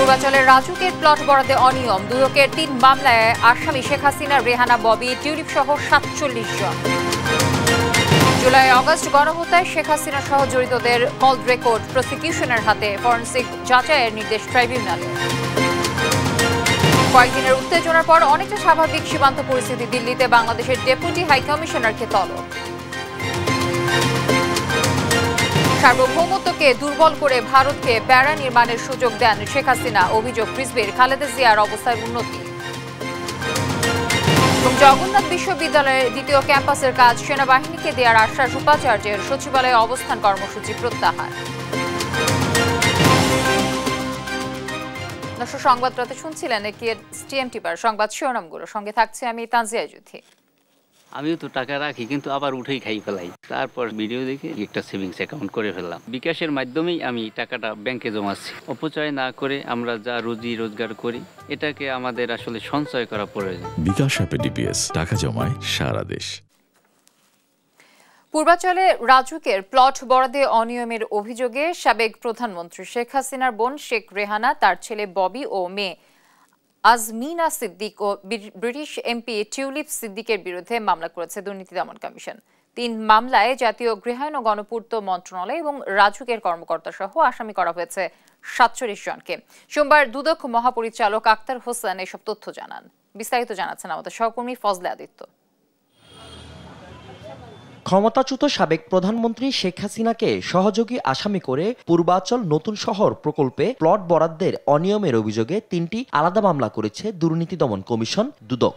পূর্বাঞ্চলের রাজুকের প্লট বরাদ্দে অনিয়ম, দুদকের 3 মামলায় আসামি শেখ হাসিনা, রেহানা, ববি, টিউলিপ সহ 47 জন। জুলাই আগস্ট গণহত্যায় শেখ হাসিনা সহ জড়িতদের কল রেকর্ড প্রসিকিউশনের হাতে, ফরেনসিক যাচাইয়ের নির্দেশ ট্রাইব্যুনালের। কয়েকদিনের উত্তেজনার পর অনেকটা স্বাভাবিক সীমান্ত পরিস্থিতি, দিল্লিতে বাংলাদেশের ডেপুটি হাইকমিশনারকে তলব। সার্বভৌমত্বকে দুর্বল করে ভারতকে প্যারা নির্মাণের সুযোগ দেন শেখ হাসিনা, অভিযোগ রিজভির। খালেদা জিয়ার অবস্থার উন্নতি। জগন্নাথ বিশ্ববিদ্যালয়ের দ্বিতীয় ক্যাম্পাসের কাজ সেনাবাহিনীকে দেওয়ার আশ্বাস উপাচার্যের, সচিবালয়ে অবস্থান কর্মসূচি প্রত্যাহার। দর্শক, সংবাদ রাতে শুনছিলেন টিএমটি সংবাদ শিরোনামগুলো, সঙ্গে থাকছে আমি তানজিয়া জুথি। আমিও তো টাকা রাখি, কিন্তু আবার উঠেই খাই ফেলাই। তারপর ভিডিও দেখে একটা সেভিংস অ্যাকাউন্ট করে ফেললাম। বিকাশের মাধ্যমেই আমি টাকাটা ব্যাংকে জমাচ্ছি। অপচয় না করে আমরা যা রুজি রোজগার করি, এটাকে আমাদের আসলে সঞ্চয় করা প্রয়োজন। বিকাশ অ্যাপে ডিপিএস, টাকা জমায় সারা দেশ। পূর্বাঞ্চলে রাজুকের প্লট বরাদ্দে অনিয়মের অভিযোগে সাবেক প্রধানমন্ত্রী শেখ হাসিনার বোন শেখ রেহানা, তার ছেলে ববি ও মেয়ে আজমিনা সিদ্দিক ও ব্রিটিশ এমপি টিউলিপ সিদ্দিকের বিরুদ্ধে মামলা করেছে দুর্নীতি দমন কমিশন। 3 মামলায় জাতীয় গৃহায়ণ ও গণপূর্ত মন্ত্রণালয় এবং রাজুকের কর্মকর্তা সহ আসামি করা হয়েছে 47 জনকে। সোমবার দুদক মহাপরিচালক আক্তার হোসেন এসব তথ্য জানান। বিস্তারিত জানাচ্ছেন আমাদের সহকর্মী ফজলে আদিত্য। ক্ষমতাচ্যুত সাবেক প্রধানমন্ত্রী শেখ হাসিনাকে সহযোগী আসামি করে পূর্বাঞ্চল নতুন শহর প্রকল্পে প্লট বরাদ্দের অনিয়মের অভিযোগে 3টি আলাদা মামলা করেছে দুর্নীতি দমন কমিশন দুদক।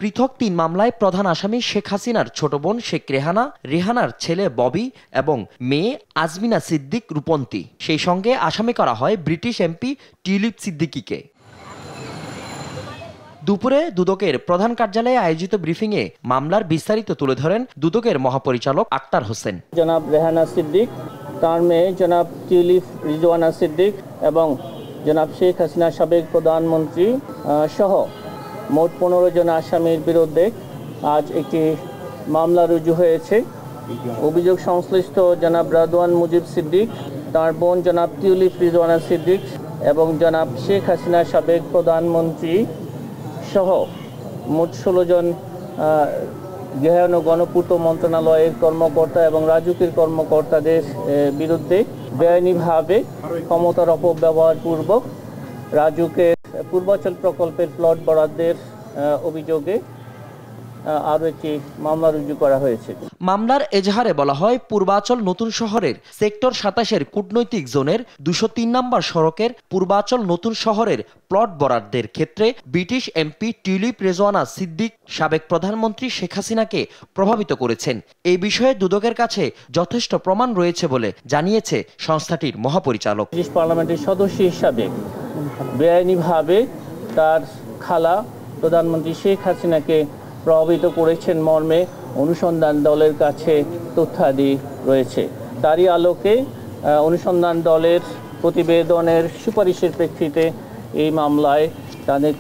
পৃথক 3 মামলায় প্রধান আসামি শেখ হাসিনার ছোট বোন শেখ রেহানা, রেহানার ছেলে ববি এবং মেয়ে আজমিনা সিদ্দিক রূপন্তী। সেই সঙ্গে আসামি করা হয় ব্রিটিশ এমপি টিউলিপ সিদ্দিকিকে। দুপুরে দুদকের প্রধান কার্যালয়ে আয়োজিত ব্রিফিংয়ে মামলার বিস্তারিত তুলে ধরেন দুদকের মহাপরিচালক আক্তার হোসেন। জনাব রেহানা সিদ্দিক, তার মেয়ে জনাব টিউলিপ রিজওয়ানা সিদ্দিক এবং জনাব শেখ হাসিনা সাবেক প্রধানমন্ত্রী সহ মোট 15 জন আসামির বিরুদ্ধে আজ একটি মামলা রুজু হয়েছে। অভিযোগ সংশ্লিষ্ট জনাব রাদওয়ান মুজিব সিদ্দিক, তার বোন জনাব টিউলিপ রিজওয়ানা সিদ্দিক এবং জনাব শেখ হাসিনা সাবেক প্রধানমন্ত্রী সহ মোট 16 জন গৃহায়ণ ও গণপূর্ত মন্ত্রণালয়ের কর্মকর্তা এবং রাজুকের কর্মকর্তাদের বিরুদ্ধে বেআইনিভাবে ক্ষমতার অপব্যবহার পূর্বক রাজুকের পূর্বাঞ্চল প্রকল্পের প্লট বরাদ্দের অভিযোগে আরও একটি মামলা রুজু করা হয়েছে। মামলার এজাহারে বলা হয়, পূর্বাঞ্চল নতুন শহরের সেক্টর 27-এর কূটনৈতিক জোনের 203 নম্বর সড়কের পূর্বাঞ্চল নতুন শহরের প্লট বরাদ্দের ক্ষেত্রে British MP tulip Rezwana Siddique সাবেক প্রধানমন্ত্রী শেখ হাসিনাকে প্রভাবিত করেছেন। এই বিষয়ে দুদকের কাছে যথেষ্ট প্রমাণ রয়েছে বলে জানিয়েছে সংস্থাটির মহাপরিচালক। ব্রিটিশ পার্লামেন্টের সদস্য হিসাবে বেআইনিভাবে তার খালা প্রধানমন্ত্রী শেখ হাসিনাকে প্রভাবিত করেছেন মর্মে অনুসন্ধান দলের কাছে তথ্যাদি রয়েছে। তারই আলোকে অনুসন্ধান দলের প্রতিবেদনের সুপারিশের প্রেক্ষিতে এই মামলায়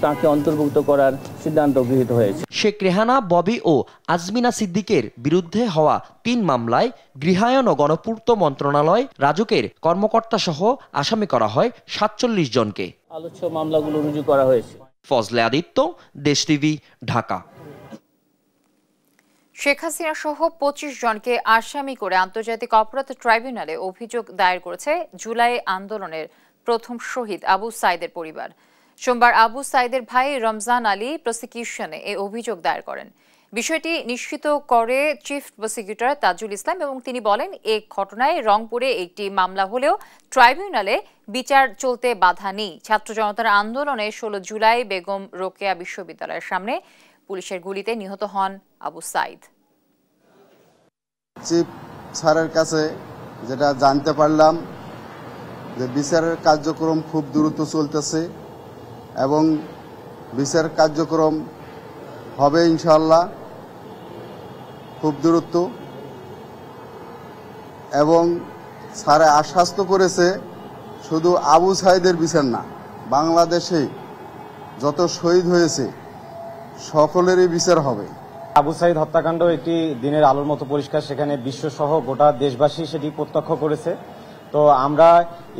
তাকে অন্তর্ভুক্ত করার সিদ্ধান্ত গৃহীত হয়েছে। শেখ রেহানা, ববি ও আজমিনা সিদ্দিকের বিরুদ্ধে হওয়া 3 মামলায় গৃহায়ণ ও গণপূর্ত মন্ত্রণালয় রাজুকের কর্মকর্তা সহ আসামি করা হয় 47 জনকে। আলোচ্য মামলাগুলো রুজু করা হয়েছে। ফজলে আদিত্য, দেশ টিভি, ঢাকা। শেখ হাসিনা সহ 25 জনকে আসামি করে আন্তর্জাতিক অপরাধ ট্রাইব্যুনালে অভিযোগ দায়ের করেছে জুলাই আন্দোলনের প্রথম শহীদ আবু সাইদের পরিবার। সোমবার আবু সাইদের ভাই রমজান আলী প্রসিকিউশনে এই অভিযোগ দায়ের করেন। বিষয়টি নিশ্চিত করে চিফ প্রসিকিউটর তাজুল ইসলাম এবং তিনি বলেন, এই ঘটনায় রংপুরে একটি মামলা হলেও ট্রাইব্যুনালে বিচার চলতে বাধা নেই। ছাত্র জনতার আন্দোলনে 16 জুলাই বেগম রোকেয়া বিশ্ববিদ্যালয়ের সামনে পুলিশের গুলিতে নিহত হন আবু সাইদ। চিফ স্যারের কাছে যেটা জানতে পারলাম যে বিচারের কার্যক্রম খুব দ্রুত চলতেছে এবং বিচার কার্যক্রম হবে ইনশাআল্লাহ খুব দ্রুত, এবং স্যারে আশ্বস্ত করেছে শুধু আবু সাইদের বিচার না, বাংলাদেশে যত শহীদ হয়েছে সকলেরই বিচার হবে। আবু সাইদ হত্যাকাণ্ড একটি দিনের আলোর মতো পরিষ্কার, সেখানে বিশ্বসহ গোটা দেশবাসী সেটি প্রত্যক্ষ করেছে। তো আমরা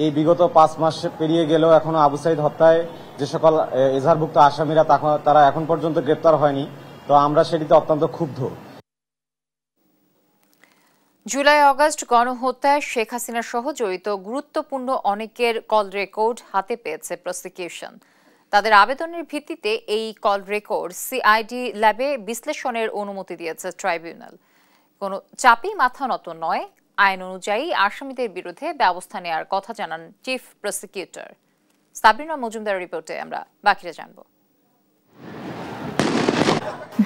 এই বিগত 5 মাস পেরিয়ে গেলেও এখনো আবু সাইদ হত্যায় যে সকল এজাহারভুক্ত আসামিরা তারা এখন পর্যন্ত গ্রেপ্তার হয়নি। তো আমরা সেটিতে অত্যন্ত ক্ষুব্ধ। জুলাই আগস্ট গণহত্যায় শেখ হাসিনা সহ জড়িত গুরুত্বপূর্ণ অনেকের কল রেকর্ড হাতে পেয়েছে প্রসিকিউশন। তাদের আবেদনের ভিত্তিতে এই কল রেকর্ড সিআইডি ল্যাবে বিশ্লেষণের অনুমতি দিয়েছে ট্রাইব্যুনাল। কোনো চাপেই মাথা নত নয়, আইন অনুযায়ী আসামিদের বিরুদ্ধে ব্যবস্থা নেওয়ার কথা জানান চিফ প্রসিকিউটর। সাবরিনা মজুমদার রিপোর্টে আমরা বাকিটা জানব।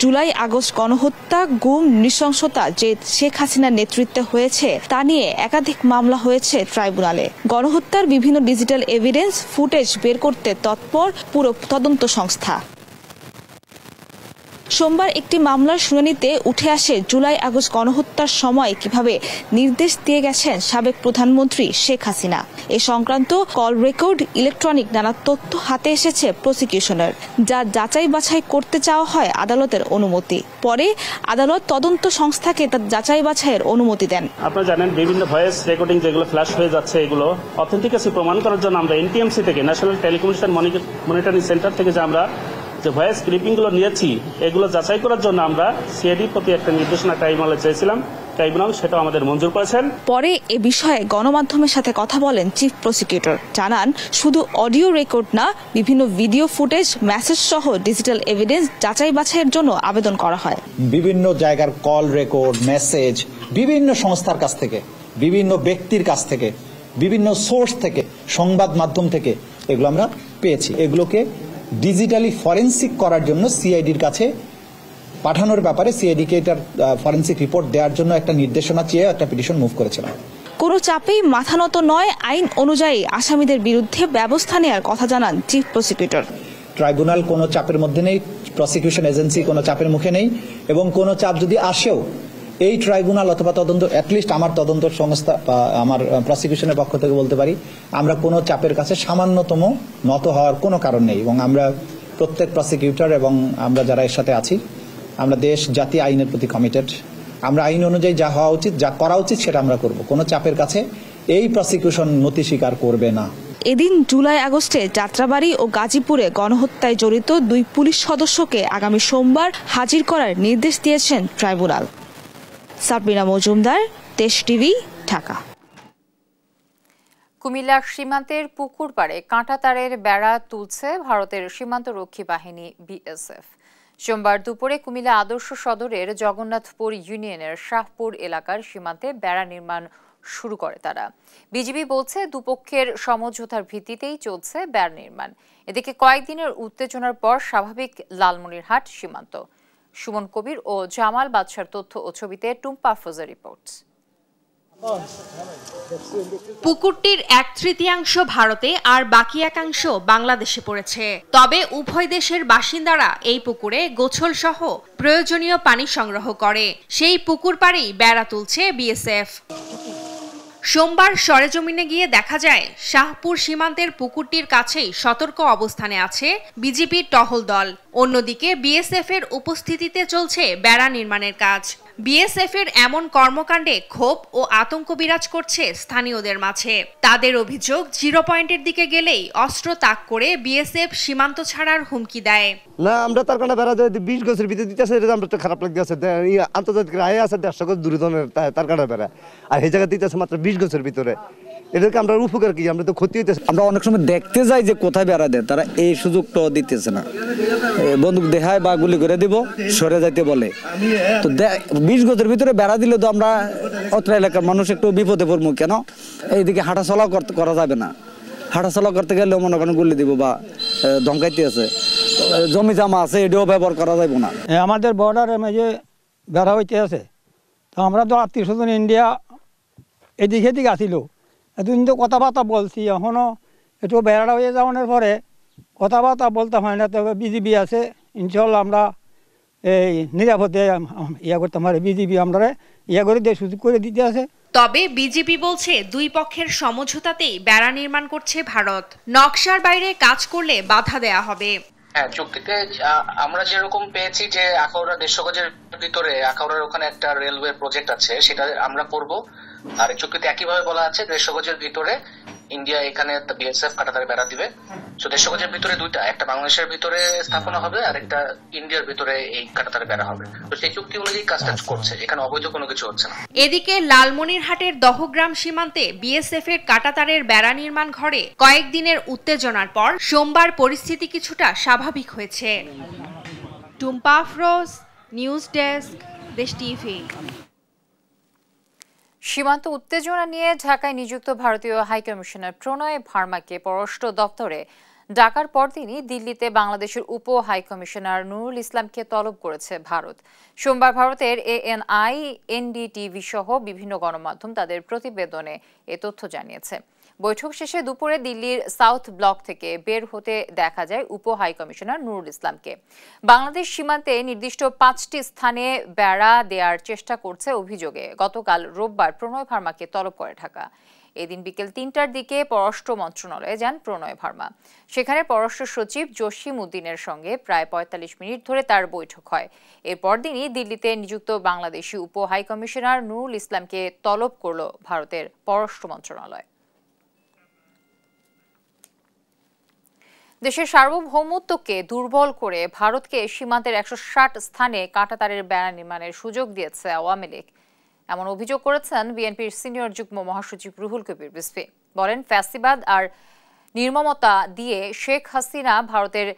জুলাই আগস্ট গণহত্যা, গুম, নৃশংসতা যে শেখ হাসিনার নেতৃত্বে হয়েছে তা নিয়ে একাধিক মামলা হয়েছে ট্রাইব্যুনালে। গণহত্যার বিভিন্ন ডিজিটাল এভিডেন্স ফুটেজ বের করতে তৎপর পুরো তদন্ত সংস্থা। সোমবার একটি মামলার শুনানিতে উঠে আসে জুলাই আগস্ট গণহত্যার সময় কিভাবে নির্দেশ দিয়ে গেছেন সাবেক প্রধানমন্ত্রী শেখ হাসিনা। এ সংক্রান্ত কল রেকর্ড, ইলেকট্রনিক নানা তথ্য হাতে এসেছে প্রসিকিউশনের, যা যাচাই বাছাই করতে চাওয়া হয় আদালতের অনুমতি। পরে আদালত তদন্ত সংস্থাকে তার যাচাই বাছাইয়ের অনুমতি দেন। আপনারা জানেন বিভিন্ন ভয়েস রেকর্ডিং যেগুলো ফ্ল্যাশ হয়ে যাচ্ছে, এগুলো অথেন্টিকেসি প্রমাণ করার জন্য আমরা এনটিএমসি থেকে, ন্যাশনাল টেলিকমিউনিকেশন মনিটরিং সেন্টার থেকে যে আমরা যে ভয়েস ক্লিপিংগুলো নিয়েছি, এগুলো যাচাই করার জন্য আমরা সিআইডির প্রতি একটা নির্দেশনা ট্রাইব্যুনালে চেয়েছিলাম। ট্রাইব্যুনাল সেটা আমাদের মঞ্জুর করেছেন। পরে এ বিষয়ে গণমাধ্যমের সাথে কথা বলেন চিফ প্রসিকিউটর। জানান, শুধু অডিও রেকর্ড না, বিভিন্ন ভিডিও ফুটেজ, মেসেজ সহ ডিজিটাল এভিডেন্স যাচাই বাছাইয়ের জন্য আবেদন করা হয়। বিভিন্ন জায়গার কল রেকর্ড, মেসেজ, বিভিন্ন সংস্থার কাছ থেকে, বিভিন্ন ব্যক্তির কাছ থেকে, বিভিন্ন সোর্স থেকে, সংবাদ মাধ্যম থেকে এগুলো আমরা পেয়েছি। এগুলোকে ডিজিটালি ফরেনসিক করার জন্য সিআইডির কাছে পাঠানোর ব্যাপারে সিআইডিকে এটার ফরেনসিক রিপোর্ট দেওয়ার জন্য একটা নির্দেশনা চেয়ে একটা পিটিশন মুভ করেছিলাম। কোনো চাপেই মাথা নত নয়, আইন অনুযায়ী আসামিদের বিরুদ্ধে ব্যবস্থা নেওয়ার কথা জানান চিফ প্রসিকিউটর। ট্রাইব্যুনাল কোনো চাপের মধ্যে নেই, প্রসিকিউশন এজেন্সি কোনো চাপের মুখে নেই, এবং কোনো চাপ যদি আসেও এই ট্রাইব্যুনাল অথবা তদন্ত, অ্যাটলিস্ট আমার তদন্ত সংস্থা বা আমার প্রসিকিউশনের পক্ষ থেকে বলতে পারি, আমরা কোনো চাপের কাছে সামান্যতম নত হওয়ার কোনো কারণ নেই। এবং আমরা প্রত্যেক প্রসিকিউটর এবং আমরা যারা এর সাথে আছি, আমরা দেশ জাতি আইনের প্রতি কমিটেড। আমরা আইন অনুযায়ী যা হওয়া উচিত, যা করা উচিত সেটা আমরা করব। কোনো চাপের কাছে এই প্রসিকিউশন নতি স্বীকার করবে না। এদিন জুলাই আগস্টে যাত্রাবাড়ি ও গাজীপুরে গণহত্যায় জড়িত 2 পুলিশ সদস্যকে আগামী সোমবার হাজির করার নির্দেশ দিয়েছেন ট্রাইব্যুনাল। সাবরিনা মজুমদার, দেশ টিভি, ঢাকা। কুমিল্লার সীমান্তের পুকুর পাড়ে কাঁটাতারের বেড়া তুলছে ভারতের সীমান্তরক্ষী বাহিনী বিএসএফ। সোমবার দুপুরে কুমিল্লা আদর্শ সদরের জগন্নাথপুর ইউনিয়নের শাহপুর এলাকার সীমান্তে বেড়া নির্মাণ শুরু করে তারা। বিজিবি বলছে দুপক্ষের সমঝোতার ভিত্তিতেই চলছে বেড়া নির্মাণ। এদিকে কয়েকদিনের উত্তেজনার পর স্বাভাবিক লালমনিরহাট সীমান্ত। সুমন কবির ও জামাল বাদশার তথ্য ও ছবিতে টুম্পা ফজর রিপোর্ট। পুকুরটির 1/3 ভারতে আর বাকি একাংশ বাংলাদেশে পড়েছে। তবে উভয় দেশের বাসিন্দারা এই পুকুরে গোসল সহ প্রয়োজনীয় পানি সংগ্রহ করে। সেই পুকুর পাড়েই বেড়া তুলছে বিএসএফ। সোমবার সরেজমিনে গিয়ে দেখা যায় শাহপুর সীমান্তের পুকুরটির কাছেই সতর্ক অবস্থানে আছে বিজিবির টহল দল। অন্যদিকে বিএসএফ এর উপস্থিতিতে চলছে বেড়া নির্মাণের কাজ। বিএসএফ এর এমন কর্মকাণ্ডে ক্ষোভ ও আতঙ্ক বিরাজ করছে স্থানীয়দের মাঝে। তাদের অভিযোগ, 0 পয়েন্টের দিকে গেলেই অস্ত্র তাক করে বিএসএফ সীমান্ত ছাড়ার হুমকি দেয়। না, আমরা তার কারণে বেড়া 20 গজের ভিতরে দিতেছে, এটা আমরা তো খারাপ লাগতেছে। আন্তর্জাতিক রায় আছে 150 গজ দূরে তার কারণে বেড়া, আর এই জায়গা দিতেছে মাত্র 20 গজের ভিতরে। এদেরকে আমরা উপকার কি, আমরা তো ক্ষতি হইতেছে। আমরা অনেক সময় দেখতে যাই যে কোথায় বেড়া দেয়, তারা এই সুযোগটা দিতেছে না। বন্দুক দেখায় বা গুলি করে দিব, সরে যাইতে বলে। তো 20 গজের ভিতরে বেড়া দিলে তো আমরা অত্র এলাকার মানুষ একটু বিপদে পড়বো। কেন এইদিকে হাঁটাচলা করা যাবে না, হাঁটাচলা করতে গেলে মনে করেন গুলি দিব বা ধমকাইতে আছে, জমি জামা আছে, এটাও ব্যবহার করা যাবে না। আমাদের বর্ডারে যে বেড়া হইতে আছে, তো আমরা তো আত্মীয় স্বজন ইন্ডিয়া এদিকে এদিকে আসিল, এতদিন তো কথাবার্তা বলছি। এখনও একটু বেড়া হয়ে যাওয়ার পরে কথাবার্তা বলতে হয় না। তবে বিজিবি আছে, ইনশাল্লাহ আমরা এই নিরাপদে করতে পারি। বিজিবি আমরা করে দিয়ে সুযোগ করে দিতে আছে। তবে বিজেপি বলছে 2 পক্ষের সমঝোতাতেই বেড়া নির্মাণ করছে ভারত। নকশার বাইরে কাজ করলে বাধা দেয়া হবে। হ্যাঁ, চুক্তিতে আমরা যেরকম পেয়েছি যে আখাউড়া 150 গজের ভিতরে আখাউড়ার ওখানে একটা রেলওয়ে প্রজেক্ট আছে, সেটা আমরা করব। আর এই চুক্তিতে একইভাবে বলা আছে 150 গজের ভিতরে ইন্ডিয়া এখানে বিএসএফ কাঁটাতারে বেড়া দিবে। তো 150 গজের ভিতরে দুইটা, একটা বাংলাদেশের ভিতরে স্থাপনা হবে আর একটা ইন্ডিয়ার ভিতরে এই কাঁটাতারে বেড়া হবে। তো সেই চুক্তি অনুযায়ী কাজটা করছে, এখানে অবৈধ কোনো কিছু হচ্ছে না। এদিকে লালমনিরহাটের দহগ্রাম সীমান্তে বিএসএফ এর কাঁটাতারের বেড়া নির্মাণ ঘরে কয়েকদিনের উত্তেজনার পর সোমবার পরিস্থিতি কিছুটা স্বাভাবিক হয়েছে। টুম্পা আফরোজ, নিউজ ডেস্ক, দেশ টিভি। সীমান্ত উত্তেজনা নিয়ে ঢাকায় নিযুক্ত ভারতীয় হাইকমিশনার প্রণয় ভার্মাকে পররাষ্ট্র দপ্তরে ডাকার পরদিনই দিল্লিতে বাংলাদেশের উপ হাইকমিশনার নুরুল ইসলামকে তলব করেছে ভারত। সোমবার ভারতের ANI, NDTV সহ বিভিন্ন গণমাধ্যম তাদের প্রতিবেদনে এ তথ্য জানিয়েছে। বৈঠক শেষে দুপুরে দিল্লির সাউথ ব্লক থেকে বের হতে দেখা যায় উপ হাইকমিশনার নুরুল ইসলামকে। বাংলাদেশ সীমান্তে নির্দিষ্ট 5টি স্থানে বেড়া দেওয়ার চেষ্টা করছে অভিযোগে গতকাল রোববার প্রণয় ভার্মাকে তলব করে ঢাকা। এদিন বিকেল 3টার দিকে পররাষ্ট্র মন্ত্রণালয়ে যান প্রণয় ভার্মা। সেখানে পররাষ্ট্র সচিব জসিম উদ্দিনের সঙ্গে প্রায় 45 মিনিট ধরে তার বৈঠক হয়। এরপর দিনই দিল্লিতে নিযুক্ত বাংলাদেশি উপ হাইকমিশনার নুরুল ইসলামকে তলব করল ভারতের পররাষ্ট্র মন্ত্রণালয়। দেশের সার্বভৌমত্বকে দুর্বল করে ভারতকে সীমান্তের 160 স্থানে কাঁটাতারের বেড়া নির্মাণের সুযোগ দিয়েছে আওয়ামী লীগ, এমন অভিযোগ করেছেন বিএনপির সিনিয়র যুগ্ম মহাসচিব রুহুল কবির রিজভী। বলেন, ফ্যাসিবাদ আর নির্মমতা দিয়ে শেখ হাসিনা ভারতের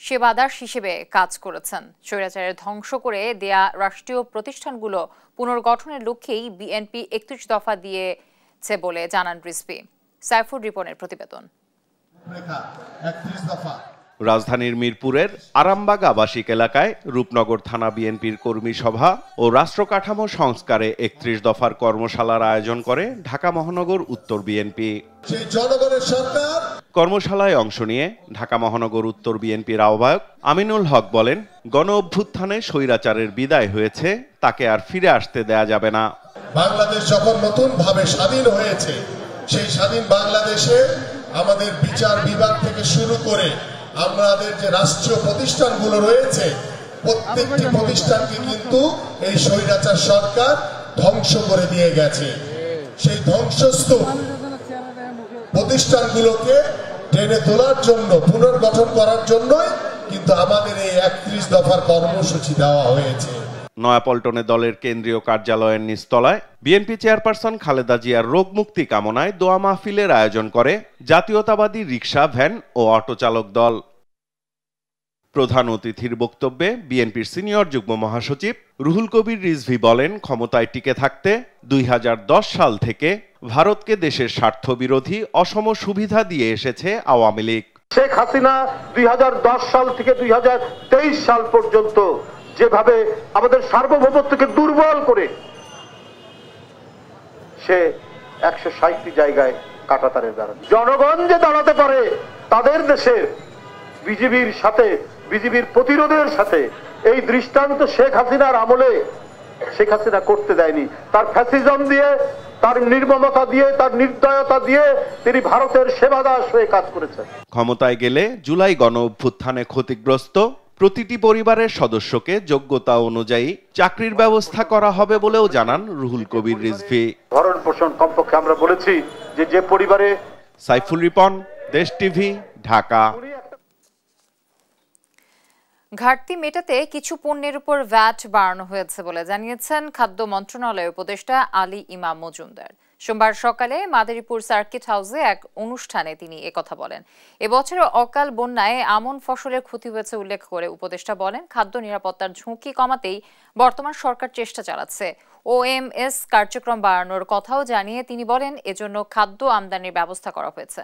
সেবাদার হিসেবে কাজ করেছেন। স্বৈরাচারের ধ্বংস করে দেয়া রাষ্ট্রীয় প্রতিষ্ঠানগুলো পুনর্গঠনের লক্ষ্যেই বিএনপি 31 দফা দিয়েছে বলে জানান রিজভী। সাইফুর রিপনের প্রতিবেদন। রাজধানীর মিরপুরের আরামবাগ আবাসিক এলাকায় রূপনগর থানা বিএনপির কর্মী সভা ও রাষ্ট্র কাঠামো সংস্কারে 31 দফার কর্মশালার আয়োজন করে ঢাকা মহানগর উত্তর বিএনপি। কর্মশালায় অংশ নিয়ে ঢাকা মহানগর উত্তর বিএনপির আহ্বায়ক আমিনুল হক বলেন, গণ অভ্যুত্থানে স্বৈরাচারের বিদায় হয়েছে, তাকে আর ফিরে আসতে দেয়া যাবে না। বাংলাদেশ যখন নতুন ভাবে স্বাধীন হয়েছে, সেই স্বাধীন বাংলাদেশে আমাদের বিচার বিভাগ থেকে শুরু করে আমাদের যে রাষ্ট্রীয় প্রতিষ্ঠানগুলো রয়েছে, প্রত্যেকটি প্রতিষ্ঠানকে কিন্তু এই স্বৈরাচার সরকার ধ্বংস করে দিয়ে গেছে। সেই ধ্বংসস্তূপ প্রতিষ্ঠানগুলোকে টেনে তোলার জন্য, পুনর্গঠন করার জন্যই কিন্তু আমাদের এই 31 দফার কর্মসূচি দেওয়া হয়েছে। নয়াপল্টনে দলের কেন্দ্রীয় কার্যালয়ের নিচতলায় বিএনপি চেয়ারপারসন খালেদা জিয়ার রোগ মুক্তি কামনায় দোয়া মাহফিলের আয়োজন করে জাতীয়তাবাদী রিকশা, ভ্যান ও অটো চালক দল। প্রধান অতিথির বক্তব্যে বিএনপির সিনিয়র যুগ্ম মহাসচিব রুহুল কবির রিজভী বলেন, ক্ষমতায় টিকে থাকতে 2010 সাল থেকে ভারতকে দেশের স্বার্থ বিরোধী অসম সুবিধা দিয়ে এসেছে আওয়ামী লীগ। শেখ হাসিনা 2010 সাল থেকে 2023 সাল পর্যন্ত যেভাবে আমাদের সার্বভৌমত্বকে দুর্বল করে সে 160টি জায়গায় কাঁটাতারের বেড়া, জনগণ যে দাঁড়াতে পারে তাদের দেশে বিজিবির সাথে, বিজিবির প্রতিরোধের সাথে, এই দৃষ্টান্ত শেখ হাসিনার আমলে শেখ হাসিনা করতে দেয়নি। তার ফ্যাসিজম দিয়ে, তার নির্মমতা দিয়ে, তার নির্দয়তা দিয়ে তিনি ভারতের সেবাদাস হয়ে কাজ করেছেন। ক্ষমতায় গেলে জুলাই গণ অভ্যুত্থানে ক্ষতিগ্রস্ত প্রতিটি পরিবারের সদস্যকে যোগ্যতা অনুযায়ী চাকরির ব্যবস্থা করা হবে বলেও জানান রুহুল কবির রিজভী। ভরণ পোষণ কমপক্ষে আমরা বলেছি যে পরিবারে। সাইফুল রিপন, দেশ টিভি, ঢাকা। ঘাটতি মেটাতে কিছু পণ্যের উপর ভ্যাট বাড়ানো হয়েছে বলে জানিয়েছেন খাদ্য মন্ত্রণালয়ের উপদেষ্টা আলী ইমাম মজুমদার। সোমবার সকালে মাদারীপুর সার্কিট হাউসে এক অনুষ্ঠানে তিনি একথা বলেন। এবছরে অকাল বন্যায় আমন ফসলের ক্ষতি হয়েছে উল্লেখ করে উপদেষ্টা বলেন, খাদ্য নিরাপত্তার ঝুঁকি কমাতেই বর্তমান সরকার চেষ্টা চালাচ্ছে। OMS কার্যক্রম বাড়ানোর কথাও জানিয়ে তিনি বলেন, এজন্য খাদ্য আমদানির ব্যবস্থা করা হয়েছে।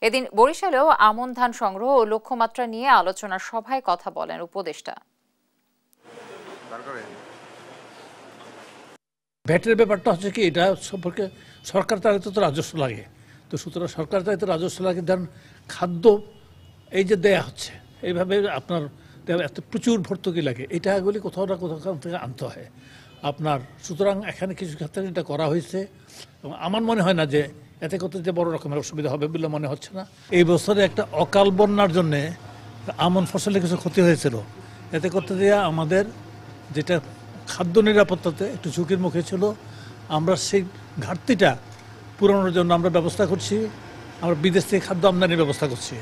এদিন বরিশালেও আমন ধান সংগ্রহ ও লক্ষ্যমাত্রা নিয়ে আলোচনা সভায় কথা বলেন উপদেষ্টা। ভ্যাটের ব্যাপারটা হচ্ছে কি, এটা সম্পর্কে সরকার তার তো রাজস্ব লাগে, তো সুতরাং সরকার তার তো রাজস্ব লাগে। ধরেন খাদ্য এই যে দেয়া হচ্ছে, এইভাবে আপনার এত প্রচুর ভর্তুকি লাগে, এটাগুলি কোথাও না কোথাও থেকে আনতে হয় আপনার। সুতরাং এখানে কিছু ক্ষেত্রে এটা করা হয়েছে এবং আমার মনে হয় না যে এতে করতে যে বড় রকমের অসুবিধা হবে বলে মনে হচ্ছে না। এই বছরে একটা অকাল বন্যার জন্যে আমন ফসলের কিছু ক্ষতি হয়েছিল, এতে করতে দেওয়া আমাদের যেটা খাদ্য নিরাপত্তাতে একটু ঝুঁকির মুখে ছিল, আমরা সেই ঘাটতিটা পূরণের জন্য আমরা ব্যবস্থা করছি, আমরা বিদেশ থেকে খাদ্য আমদানির ব্যবস্থা করছি।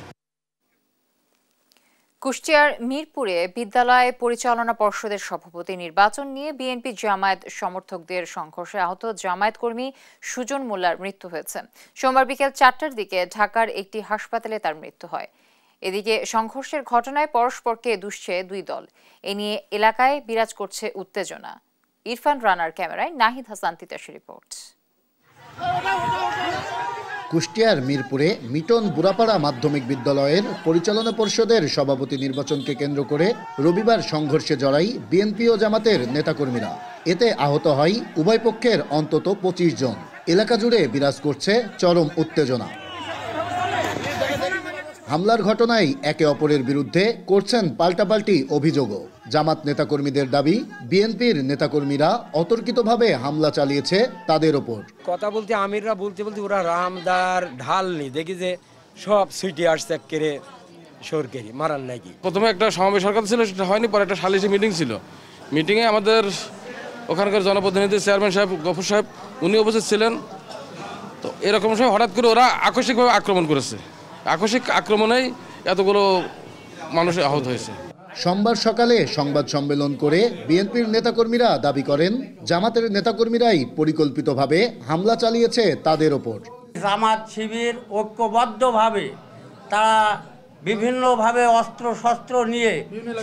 কুষ্টিয়ার মিরপুরে বিদ্যালয় পরিচালনা পর্ষদের সভাপতি নির্বাচন নিয়ে বিএনপি জামায়াত সমর্থকদের সংঘর্ষে আহত জামায়াত কর্মী সুজন মোল্লার মৃত্যু হয়েছে। সোমবার বিকেল 4টার দিকে ঢাকার একটি হাসপাতালে তার মৃত্যু হয়। এদিকে সংঘর্ষের ঘটনায় পরস্পরকে দুষছে দুই দল। এ নিয়ে এলাকায় বিরাজ করছে উত্তেজনা। ইরফান রানার ক্যামেরায় নাহিদ হাসান তিতাসের রিপোর্ট। কুষ্টিয়ার মিরপুরে মিটন বুড়াপাড়া মাধ্যমিক বিদ্যালয়ের পরিচালনা পর্ষদের সভাপতি নির্বাচনকে কেন্দ্র করে রবিবার সংঘর্ষে জড়ায় বিএনপি ও জামাতের নেতাকর্মীরা। এতে আহত হয় উভয় পক্ষের অন্তত 25 জন। এলাকা জুড়ে বিরাজ করছে চরম উত্তেজনা। হামলার ঘটনায় একে অপরের বিরুদ্ধে করছেন পাল্টাপাল্টি অভিযোগও। জামাত নেতাকর্মীদের দাবি, বিএনপির নেতাকর্মীরা অতর্কিতভাবে হামলা চালিয়েছে তাদের ওপর। কথা বলতে আমিররা বলতে ওরা রামদার ঢাল নেই, দেখি যে সব সুইটি আসছে কেড়ে সরকারি মারান নাকি। প্রথমে একটা সমাবেশ সরকার ছিল, সেটা হয়নি, পরে একটা সালিসি মিটিং ছিল। মিটিংয়ে আমাদের ওখানকার জনপ্রতিনিধি চেয়ারম্যান সাহেব, গফুর সাহেব, উনি উপস্থিত ছিলেন। তো এরকম সময় হঠাৎ করে ওরা আকস্মিকভাবে আক্রমণ করেছে। আকস্মিক আক্রমণেই এতগুলো মানুষ আহত হয়েছে। সোমবার সকালে সংবাদ সম্মেলন করে বিএনপির নেতাকর্মীরা দাবি করেন, জামাতের নেতাকর্মীরাই পরিকল্পিতভাবে হামলা চালিয়েছে তাদের ওপর। জামাত শিবির ঐক্যবদ্ধভাবে তারা বিভিন্নভাবে অস্ত্র শস্ত্র নিয়ে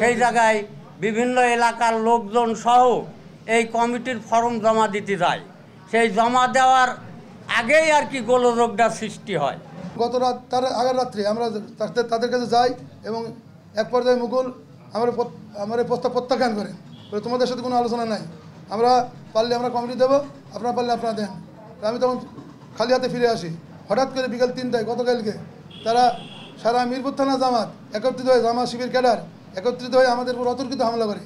সেই জায়গায় বিভিন্ন এলাকার লোকজন সহ এই কমিটির ফর্ম জমা দিতে যায়। সেই জমা দেওয়ার আগেই আর কি গোলযোগটা সৃষ্টি হয়। গত রাত তার আগের রাত্রে আমরা তাদের কাছে যাই এবং এক পর্যায়ে মুকুল আমার প্রস্তাব প্রত্যাখ্যান করেন, তোমাদের সাথে কোনো আলোচনা নাই, আমরা পারলে আমরা কমিটি দেবো, আপনারা পারলে আপনারা দেন। আমি তখন খালি হাতে ফিরে আসি। হঠাৎ করে বিকেল 3টায় গতকালকে তারা সারা মিরপুর থানা জামাত একত্রিত হয়ে, জামাত শিবির ক্যাডার একত্রিত হয়ে আমাদের উপর অতর্কিত হামলা করে।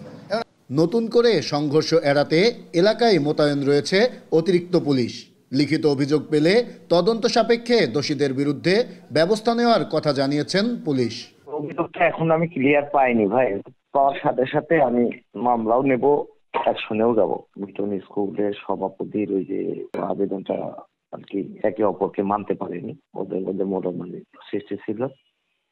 নতুন করে সংঘর্ষ এড়াতে এলাকায় মোতায়েন রয়েছে অতিরিক্ত পুলিশ। লিখিত অভিযোগ পেলে তদন্ত সাপেক্ষে দোষীদের বিরুদ্ধে ব্যবস্থা নেওয়ার কথা জানিয়েছেন পুলিশ। অভিযোগটা এখন আমি ক্লিয়ার পাইনি ভাই, পাওয়ার সাথে সাথে আমি মামলাও নেব, অ্যাকশনেও যাব। মিটন স্কুলের সভাপতির ওই যে আবেদনটা আর কি একে অপরকে মানতে পারেনি, ওদের মধ্যে মনোমালিন্য সৃষ্টি ছিল,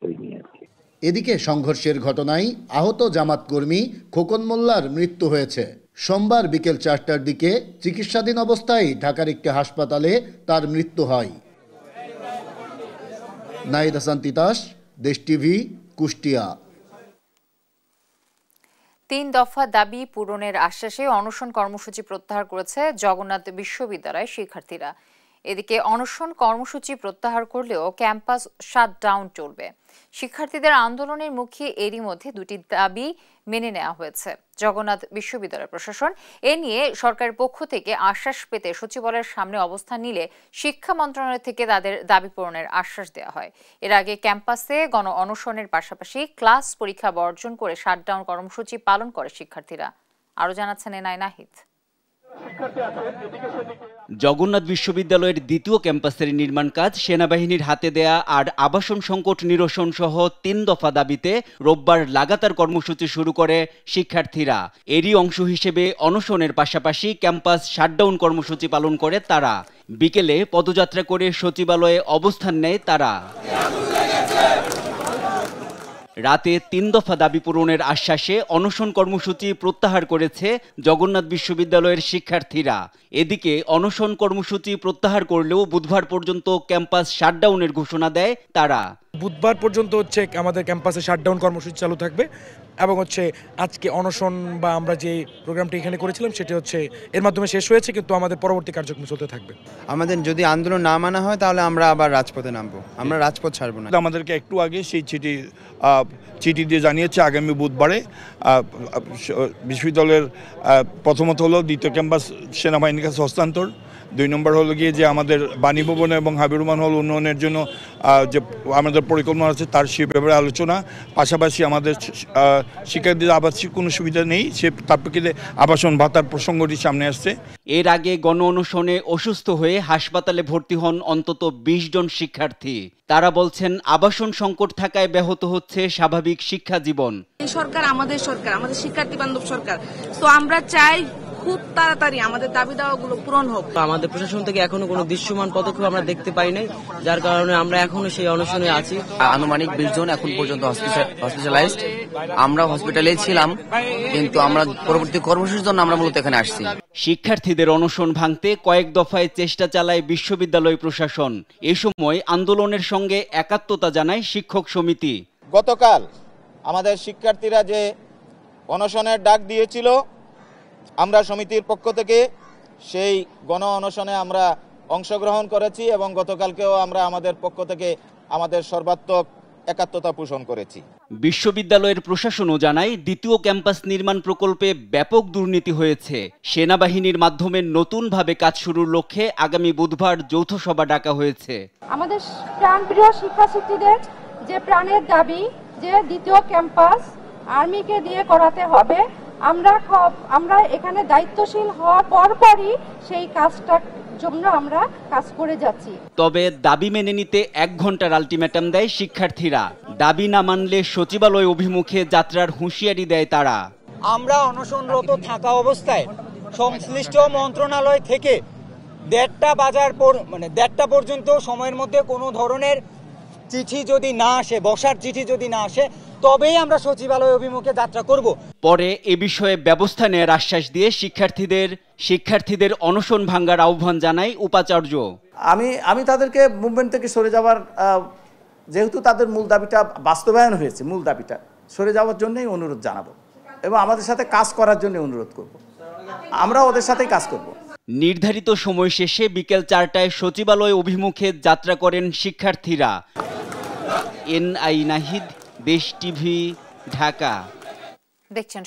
ওই নিয়ে আর কি। এদিকে সংঘর্ষের ঘটনায় আহত জামাত কর্মী খোকন মোল্লার মৃত্যু হয়েছে। সোমবার বিকেল 4টার দিকে চিকিৎসাধীন অবস্থায় ঢাকার একটি হাসপাতালে তার মৃত্যু হয়। নাহিদ হাসান তিতাস, দেশ টিভি, কুষ্টিয়া। 3 দফা দাবি পূরণের আশ্বাসে অনশন কর্মসূচি প্রত্যাহার করেছে জগন্নাথ বিশ্ববিদ্যালয়ের শিক্ষার্থীরা। এদিকে অনশন কর্মসূচি প্রত্যাহার করলেও ক্যাম্পাস শাটডাউন চলবে। শিক্ষার্থীদের আন্দোলনের মুখে এরই মধ্যে 2টি দাবি মেনে নেওয়া হয়েছে। জগন্নাথ বিশ্ববিদ্যালয় প্রশাসন এ নিয়ে সরকারের পক্ষ থেকে আশ্বাস পেতে সচিবালয়ের সামনে অবস্থান নিলে শিক্ষা মন্ত্রণালয় থেকে তাদের দাবি পূরণের আশ্বাস দেওয়া হয়। এর আগে ক্যাম্পাসে গণ অনশনের পাশাপাশি ক্লাস পরীক্ষা বর্জন করে শাটডাউন কর্মসূচি পালন করে শিক্ষার্থীরা। আরো জানাচ্ছেন এনআই নাহিদ। জগন্নাথ বিশ্ববিদ্যালয়ের দ্বিতীয় ক্যাম্পাসের নির্মাণ কাজ সেনাবাহিনীর হাতে দেয়া আর আবাসন সংকট নিরসন সহ 3 দফা দাবিতে রোববার লাগাতার কর্মসূচি শুরু করে শিক্ষার্থীরা। এরই অংশ হিসেবে অনশনের পাশাপাশি ক্যাম্পাস শাটডাউন কর্মসূচি পালন করে তারা। বিকেলে পদযাত্রা করে সচিবালয়ে অবস্থান নেয় তারা। রাতে 3 দফা দাবি পূরণের আশ্বাসে অনশন কর্মসূচি প্রত্যাহার করেছে জগন্নাথ বিশ্ববিদ্যালয়ের শিক্ষার্থীরা। এদিকে অনশন কর্মসূচি প্রত্যাহার করলেও বুধবার পর্যন্ত ক্যাম্পাস শাটডাউনের ঘোষণা দেয় তারা। বুধবার পর্যন্ত আমাদের ক্যাম্পাসে শাটডাউন কর্মসূচি চালু থাকবে এবং আজকে অনশন বা আমরা যে প্রোগ্রামটি এখানে করেছিলাম সেটি এর মাধ্যমে শেষ হয়েছে, কিন্তু আমাদের পরবর্তী কার্যক্রম চলতে থাকবে। আমাদের যদি আন্দোলন না মানা হয় তাহলে আমরা আবার রাজপথে নামবো, আমরা রাজপথ ছাড়বো না। আমাদেরকে একটু আগে সেই চিঠি দিয়ে জানিয়েছে আগামী বুধবারে বিশ্ববিদ্যালয়ের প্রথমত হলো দ্বিতীয় ক্যাম্পাস সেনাবাহিনীর কাছে হস্তান্তর, 2 নম্বর হলো গিয়ে যে আমাদের বাণী ভবন এবং হাবিরুমান হল উন্নয়নের জন্য যে আমাদের পরিকল্পনা আছে তার সে ব্যাপারে আলোচনা, পাশাপাশি আমাদের শিক্ষার্থীদের আবাসিক কোনো সুবিধা নেই, তার প্রেক্ষিতে আবাসন ভাতার প্রসঙ্গটি সামনে আসছে। এর আগে গণ অনশনে অসুস্থ হয়ে হাসপাতালে ভর্তি হন অন্তত 20 জন শিক্ষার্থী। তারা বলছেন আবাসন সংকট থাকায় ব্যাহত হচ্ছে স্বাভাবিক শিক্ষা জীবন। সরকার আমাদের শিক্ষার্থী বান্ধব সরকার, তো আমরা চাই খুব তাড়াতাড়ি আমাদের দাবি দাওয়াগুলো পূরণ হোক। আমাদের প্রশাসন থেকে এখনো কোনো দৃশ্যমান পদক্ষেপ আমরা দেখতে পাই নাই, যার কারণে আমরা এখনো সেই অনশনে আছি। আনুমানিক 20 জন এখন পর্যন্ত হসপিটালাইজড। আমরা হসপিটালে ছিলাম, কিন্তু আমরা পরবর্তী কর্মসূচির জন্য আমরা মূলত এখানে আসছি। শিক্ষার্থীদের অনশন ভাঙতে কয়েক দফায় চেষ্টা চালায় বিশ্ববিদ্যালয় প্রশাসন। এ সময় আন্দোলনের সঙ্গে একাত্মতা জানায় শিক্ষক সমিতি। গতকাল আমাদের শিক্ষার্থীরা যে অনশনের ডাক দিয়েছিল, আমরা সমিতির পক্ষ থেকে সেই গণ অনশনে আমরা অংশগ্রহণ করেছি এবং গতকালকেও আমরা আমাদের পক্ষ থেকে আমাদের সর্বাত্মক একাত্মতা পোষণ করেছি। বিশ্ববিদ্যালয়ের প্রশাসনও জানায় দ্বিতীয় ক্যাম্পাস নির্মাণ প্রকল্পে ব্যাপক দুর্নীতি হয়েছে। সেনাবাহিনীর মাধ্যমে নতুনভাবে কাজ শুরুর লক্ষ্যে আগামী বুধবার যৌথ সভা ডাকা হয়েছে। আমাদের প্রাণপ্রিয় শিক্ষার্থীদের যে প্রাণের দাবি যে দ্বিতীয় ক্যাম্পাস আর্মিকে দিয়ে করাতে হবে, আমরা এখানে দায়িত্বশীল হওয়ার পরপরই সেই কাজটার জন্য আমরা কাজ করে যাচ্ছি। তবে দাবি মেনে নিতে 1 ঘন্টার আলটিমেটাম দেয় শিক্ষার্থীরা। দাবি না মানলে সচিবালয় অভিমুখে যাত্রার হুঁশিয়ারি দেয় তারা। আমরা অনশনরত থাকা অবস্থায় সংশ্লিষ্ট মন্ত্রণালয় থেকে 1:30 পর্যন্ত সময়ের মধ্যে কোনো ধরনের চিঠি যদি না আসে, বসার চিঠি যদি না আসে, তবেই আমরা সচিবালয় অভিমুখে যাত্রা করব। পরে এ বিষয়ে ব্যবস্থা নেওয়ার আশ্বাস দিয়ে শিক্ষার্থীদের অনশন ভাঙ্গার আহ্বান জানায় উপাচার্য। আমি তাদেরকে মুভমেন্ট থেকে সরে যাওয়ার, যেহেতু তাদের মূল দাবিটা বাস্তবায়ন হয়েছে, মূল দাবিটা সরে যাওয়ার জন্যই অনুরোধ জানাবো এবং আমাদের সাথে কাজ করার জন্য অনুরোধ করব। আমরা ওদের সাথেই কাজ করব। নির্ধারিত সময় শেষে বিকেল 4টায় সচিবালয় অভিমুখে যাত্রা করেন শিক্ষার্থীরা। NI নাহিদ, দেশ টিভি, ঢাকা। দেখছেন